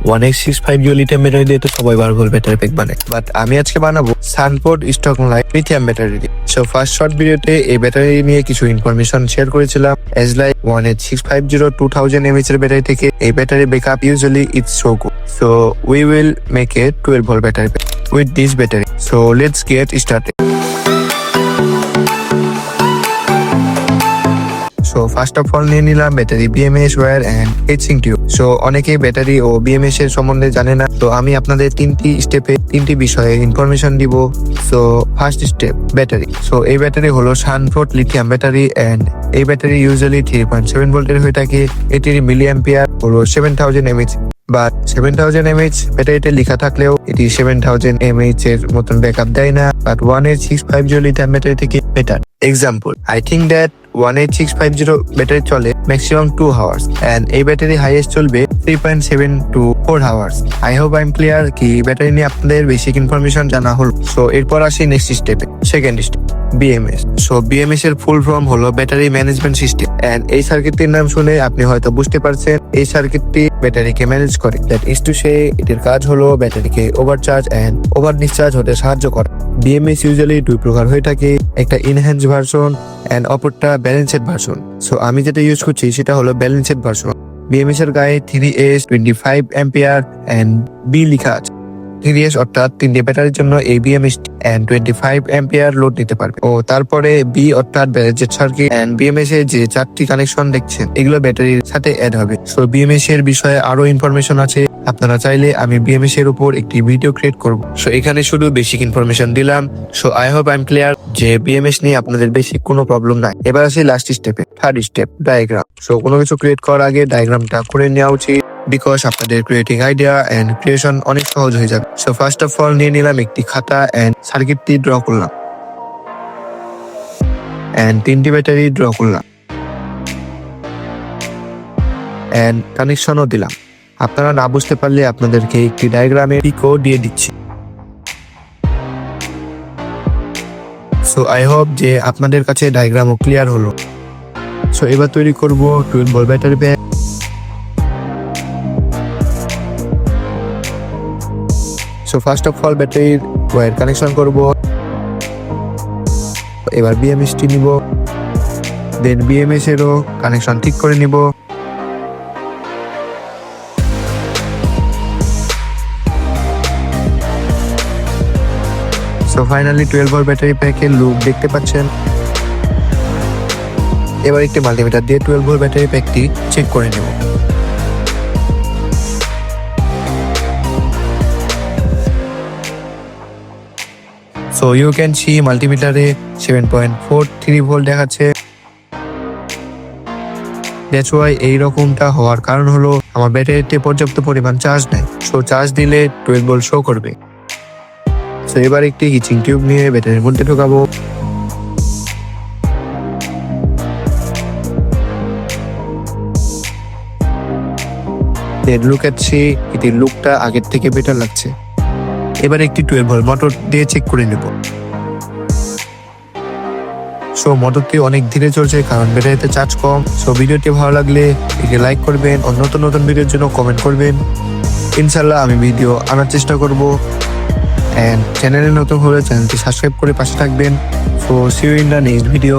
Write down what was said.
1865 lithium battery দিয়ে তো সবাই 12 ভোল্ট ব্যাটারি প্যাক বানায়, বাট আমি আজকে বানাবো Sanford stock light lithium battery দিয়ে। সো ফার্স্ট শর্ট ভিডিওতে এই ব্যাটারি নিয়ে কিছু ইনফরমেশন শেয়ার করেছিলাম। এজ লাইক 18650 2000 mAh এর ব্যাটারি থেকে এই battery backup usually it's so good. So we will make a 12 volt battery pack with this battery. So let's get started. So first of all নিয়ে নিলাম battery, BMS wire and heat sink tube. So অনেকেই battery ও BMS এর সম্বন্ধে জানে না, তো আমি আপনাদের তিনটি স্টেপে তিনটি বিষয়ে ইনফরমেশন দিব। So first step, battery. So এই ব্যাটারি হলো সানফোর্ড লিথিয়াম ব্যাটারি এন্ড এই ব্যাটারি ইউজুয়ালি 3.7 ভোল্টের হয়ে থাকে। এটির মিলি অ্যাম্পিয়ার হলো 7000 mAh, বাট 7000 mAh ব্যাটারিতে লেখা থাকলেও এটি 7000 mAh এর মতন ব্যাকআপ দেয় না, বাট 18650 লিথিয়াম ব্যাটারি থেকে better. Example, I think that 18650 battery চলে ম্যাক্সিমাম 2 hours and এই ব্যাটারি হাইয়েস্ট চলবে 3.7 to 4 hours। I hope I am clear কি ব্যাটারি নিয়ে আপনাদের বেসিক ইনফরমেশন জানা হলো। সো এরপর আসি নেক্সট স্টেপে, second step, BMS. So BMS এর ফুল ফর্ম হলো ব্যাটারি ম্যানেজমেন্ট সিস্টেম এন্ড এই সার্কিটটির নাম শুনে আপনি হয়তো বুঝতে পারছেন এই সার্কিটটি ব্যাটারিকে ম্যানেজ করে। দ্যাট ইজ টু সে এটির কাজ হলো ব্যাটারিকে ওভারচার্জ এন্ড ওভার ডিসচার্জ হতে সাহায্য করা। বিএমএস ইউজুয়ালি দুই প্রকার হয়ে থাকে, একটা ইনহ্যান্স ভার্সন এন্ড অপরটা ব্যালেন্সড ভার্সন। সো আমি যেটা ইউজ করছি সেটা হলো ব্যালেন্সড ভার্সন। বিএমএস এর গায়ে 3S 25 অ্যাম্পিয়ার এন্ড বি লেখা আছে। 3S অর্থাৎ 3টি ব্যাটারির জন্য এই বিএমএস এন্ড 25 অ্যাম্পিয়ার লোড নিতে পারবে। ও তারপরে বি অর্থাৎ ব্যালেন্সড সার্কিট এন্ড বিএমএস এর যে 4টি কানেকশন দেখছেন এগুলো ব্যাটারির সাথে অ্যাড হবে। সো বিএমএস এর বিষয়ে আরো ইনফরমেশন আছে, আপনারা চাইলে আমি বিএমএস এর উপর একটি ভিডিও ক্রিয়েট করব। সো এখানে শুধু বেসিক ইনফরমেশন দিলাম। So I hope I am clear যে বিএমএস নিয়ে আপনাদের বেসিক কোনো প্রবলেম নাই। এবার আসি লাস্ট স্টেপে, থার্ড স্টেপ, ডায়াগ্রাম। সো কোনো কিছু ক্রিয়েট করার আগে ডায়াগ্রামটা করে নেওয়া উচিত, বিকজ আপনাদের ক্রিয়েটিং আইডিয়া এন্ড ক্রিয়েশন অনেক সহজ হয়ে যাবে। সো ফার্স্ট অফ অল নিয়ে নিলাম একটি খাতা এন্ড সার্কিটটি ড্র করলাম এন্ড 3টি ব্যাটারি ড্র করলাম এন্ড কানেকশনও দিলাম। আপনারা না বুঝতে পারলে আপনাদেরকে একটি ডায়াগ্রামে পিকও দিয়ে দিচ্ছি। সো আই হোপ যে আপনাদের কাছে ডায়াগ্রামও ক্লিয়ার হলো। সো এবার তৈরি করব 12 volt battery pack. So first of all ব্যাটারির ওয়্যার কানেকশন করব, এবার বিএমএস টি নিব, দেন বিএমএস এরও কানেকশন ঠিক করে নিব। সো ফাইনালি 12 ভোল্ট ব্যাটারি প্যাকের লুক দেখতে পাচ্ছেন। এবার একটি মাল্টিমিটার দিয়ে 12 ভোল্ট ব্যাটারি প্যাকটি চেক করে নেব। সো ইউ ক্যান সি মাল্টিমিটারে 7.43 ভোল্ট দেখাচ্ছে। দ্যাটস ওয়াই এইরকমটা হওয়ার কারণ হলো আমার ব্যাটারিতে পর্যাপ্ত পরিমাণ চার্জ নেই। সো চার্জ দিলে 12 ভোল্ট শো করবে। সো এবার একটি হিচিং টিউব নিয়ে ব্যাটারির মধ্যে ঢোকাবো। দেন লুক এট সি, এটির লুকটা আগের থেকে বেটার লাগছে। এবার একটি 12 ভোল্ট মোটর দিয়ে চেক করে নেব। সো মোটরটি অনেক ধীরে চলছে কারণ ব্যাটারিতে চার্জ কম। সো ভিডিওটি ভালো লাগলে এটি লাইক করবেন, ও নতুন নতুন ভিডিওর জন্য কমেন্ট করবেন। ইনশাল্লাহ আমি ভিডিও আনার চেষ্টা করব। এন্ড চ্যানেলে নতুন হলে চ্যানেলটি সাবস্ক্রাইব করে পাশে থাকবেন। So see you in the next video.